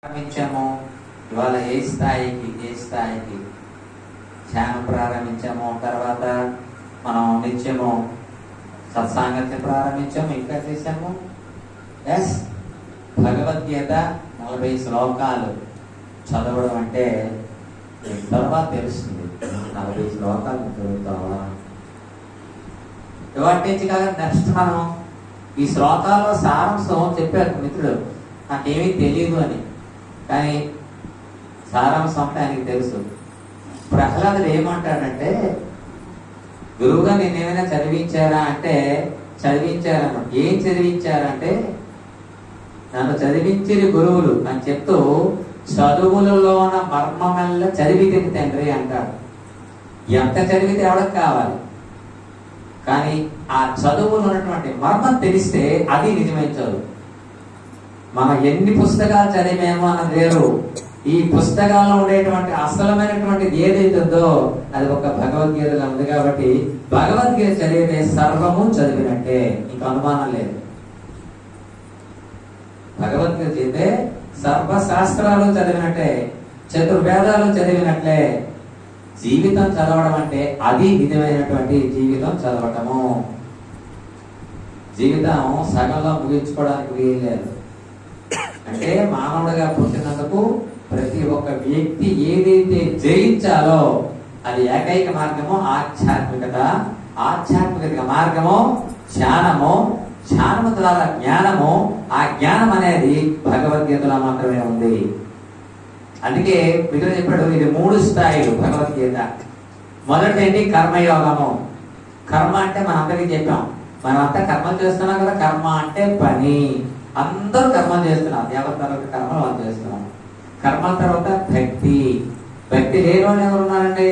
ప్రారంభించాము. ఇవాళ ఏ స్థాయికి ధ్యానం ప్రారంభించాము. తర్వాత మనం నిత్యము సత్సాంగత్యం ప్రారంభించాము. ఇంకా చేశాము భగవద్గీత 40 శ్లోకాలు చదవడం అంటే తర్వాత తెలుస్తుంది. 40 శ్లోకాలు చదువుతావా? ఇవాటి నుంచి కాదు, నెక్స్ట్ మనం ఈ శ్లోకాల్లో సారాంశం చెప్పారు మిత్రుడు. నాకేమీ తెలియదు అని, కానీ సారాంశం అంటే ఆయనకి తెలుసు. ప్రహ్లాదుడు ఏమంటాడంటే, గురువుగా నేనేమైనా చదివించారా అంటే చదివించారన్న. ఏం చదివించారంటే, నన్ను చదివించిన గురువులు అని చెప్తూ చదువులలోన మర్మమెల్ల చదివితే తండ్రి అంటాడు. ఎంత చదివితే ఎవరికి కావాలి, కానీ ఆ చదువులో ఉన్నటువంటి మర్మం తెలిస్తే అది నిజమైన చదువు. మనం ఎన్ని పుస్తకాలు చదివామో అన్నది వేరు. ఈ పుస్తకాల్లో ఉండేటువంటి అసలమైనటువంటిది ఏదైతే ఉందో అది ఒక భగవద్గీతలో ఉంది. కాబట్టి భగవద్గీత చదివితే సర్వము చదివినట్టే, ఇంక అనుమానం లేదు. భగవద్గీత చదివితే సర్వశాస్త్రాలు చదివినట్టే, చతుర్వేదాలు చదివినట్లే. జీవితం చదవడం అంటే అది నిజమైనటువంటి జీవితం చదవటము. జీవితం సగంలో ముగించుకోవడానికి వీల్లేదు. అంటే మానవుడిగా పుట్టినందుకు ప్రతి ఒక్క వ్యక్తి ఏదైతే జయించాలో అది ఏకైక మార్గము ఆధ్యాత్మికత. ఆధ్యాత్మికత మార్గము ధ్యానము. ధ్యానము ద్వారా జ్ఞానము. ఆ జ్ఞానం అనేది భగవద్గీతలో మాత్రమే ఉంది. అందుకే మిత్రుడు చెప్పాడు, ఇది 3 స్థాయిలు భగవద్గీత. మొదటి ఏంటి? కర్మయోగము. కర్మ అంటే మనందరికీ చెప్పాం, మనమంతా కర్మలు చేస్తున్నాం కదా. కర్మ అంటే పని. అందరూ కర్మలు చేస్తున్నాం. ఎవరి తర్వాత కర్మలు వాళ్ళు చేస్తున్నాం. కర్మల తర్వాత భక్తి. భక్తి లేని వాళ్ళు ఎవరు ఉన్నారండి?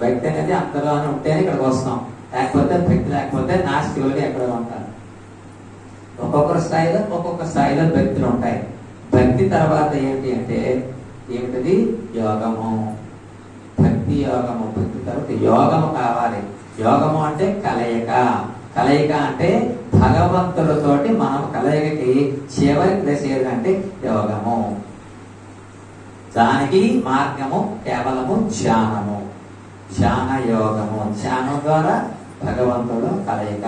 భక్తి అనేది అందరిలోనే ఉంటేనే ఇక్కడికి వస్తాం. లేకపోతే భక్తి లేకపోతే నాస్తికులుగా ఎక్కడో ఉంటారు. ఒక్కొక్క స్థాయిలో భక్తులు ఉంటాయి. భక్తి తర్వాత ఏంటి అంటే ఏమిటది? యోగము. భక్తి యోగము. భక్తి తర్వాత యోగము కావాలి. యోగము అంటే కలయిక. కలయిక అంటే భగవంతుడితోటి మనం కలయికకి చివరి ప్లేస్ ఏదంటే యోగము. దానికి మార్గము కేవలము ధ్యానము. ధ్యాన యోగము. ధ్యానం ద్వారా భగవంతుడు కలయిక.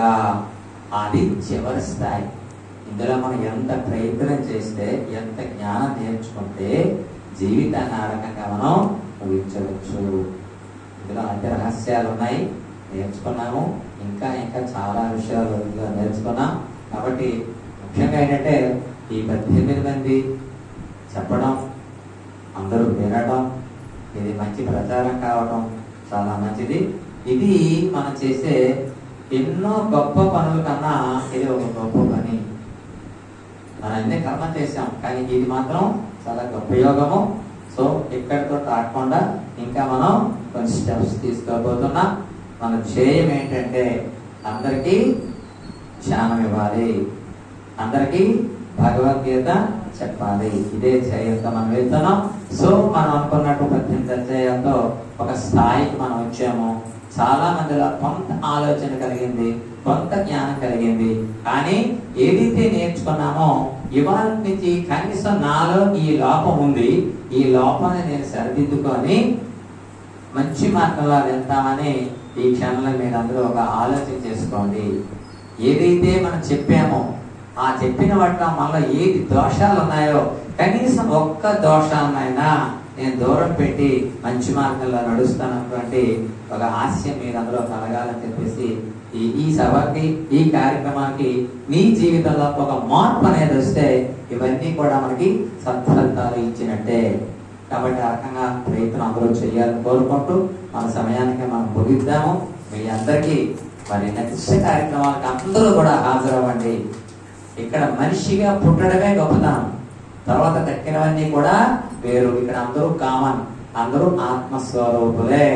అది చివరి స్థాయి. ఇందులో మనం ఎంత ప్రయత్నం చేస్తే, ఎంత జ్ఞానం నేర్చుకుంటే జీవితాన్ని ఆ రకంగా మనం ముగించవచ్చు. ఇందులో అన్ని రహస్యాలు ఉన్నాయి, నేర్చుకున్నాము. ఇంకా చాలా విషయాలు నేర్చుకున్నాం. కాబట్టి ముఖ్యంగా ఏంటంటే ఈ 18 మంది చెప్పడం, అందరూ వినడం, ఇది మంచి ప్రచారం కావడం చాలా మంచిది. ఇది మనం చేసే ఎన్నో గొప్ప పనుల కన్నా ఇది ఒక గొప్ప పని. మనం ఎన్ని కర్మ చేసాం, కానీ ఇది మాత్రం చాలా గొప్ప యోగము. సో ఇక్కడితో కాకుండా ఇంకా మనం కొన్ని స్టెప్స్ తీసుకోబోతున్నాం. మన ధ్యేయం ఏంటంటే అందరికీ ధ్యానం ఇవ్వాలి, అందరికీ భగవద్గీత చెప్పాలి. ఇదే ధ్యేయంతో మనం వెళ్తున్నాం. సో మనం అనుకున్నట్టు 18 అధ్యాయంతో ఒక స్థాయికి మనం వచ్చాము. చాలా మందిలో కొంత ఆలోచన కలిగింది, కొంత జ్ఞానం కలిగింది. కానీ ఏదైతే నేర్చుకున్నామో ఇవాళ నుంచి కనీసం నాలో ఈ లోపం ఉంది, ఈ లోపాన్ని నేను సరిదిద్దుకొని మంచి మార్గంలో వెళ్తామని ఈ క్షణంలో మీరు అందరూ ఒక ఆలోచన చేసుకోండి. ఏదైతే మనం చెప్పామో ఆ చెప్పిన వాటిలో మనలో ఏది దోషాలు ఉన్నాయో కనీసం ఒక్క దోషాన్నైనా నేను దూరం పెట్టి మంచి మార్గంలో నడుస్తానటువంటి ఒక ఆశయం మీరందరూ కలగాలని చెప్పేసి ఈ సభకి, ఈ కార్యక్రమానికి మీ జీవితంలో ఒక మార్పు అనేది వస్తే ఇవన్నీ కూడా మనకి సత్ఫలితాలు ఇచ్చినట్టే. కాబట్టి ఆ రకంగా ప్రయత్నం అందరూ చేయాలని కోరుకుంటూ మన సమయానికి మనం ముగిద్దాము. మీ అందరికీ మరి నెక్స్ట్ కార్యక్రమాలకు అందరూ కూడా హాజరవ్వండి. ఇక్కడ మనిషిగా పుట్టడమే గొప్పతనం, తర్వాత దక్కినవన్నీ కూడా వేరు. ఇక్కడ అందరూ కామన్, అందరూ ఆత్మస్వరూపులే,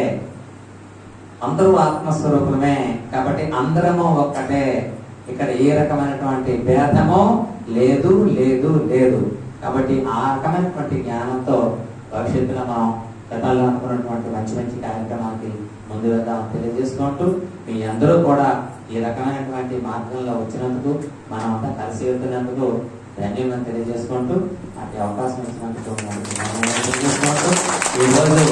అందరూ ఆత్మస్వరూపులమే. కాబట్టి అందరము ఒక్కటే. ఇక్కడ ఏ రకమైనటువంటి భేదము లేదు లేదు లేదు. కాబట్టి ఆ రకమైనటువంటి జ్ఞానంతో భవిష్యత్తులో మనం గతంలో అనుకున్నటువంటి మంచి కార్యక్రమానికి ముందు వెళ్దామని తెలియజేసుకుంటూ మీ అందరూ కూడా ఈ రకమైనటువంటి మార్గంలో వచ్చినందుకు, మనం అంతా కలిసి వెళ్తున్నందుకు ధన్యవాదాలు తెలియజేసుకుంటూ అటు అవకాశం ఇచ్చినందుకు తెలియజేసుకుంటూ ఈరోజు